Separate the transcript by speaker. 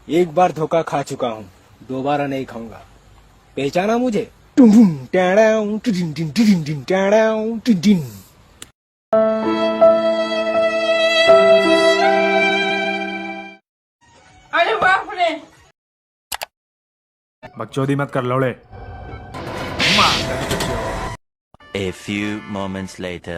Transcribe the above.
Speaker 1: एक बार धोखा खा चुका हूँ, दोबारा नहीं खाऊंगा। पहचाना मुझे?
Speaker 2: अरे बाप रे,
Speaker 3: बकचोदी मत कर लौड़े।
Speaker 4: A few moments later.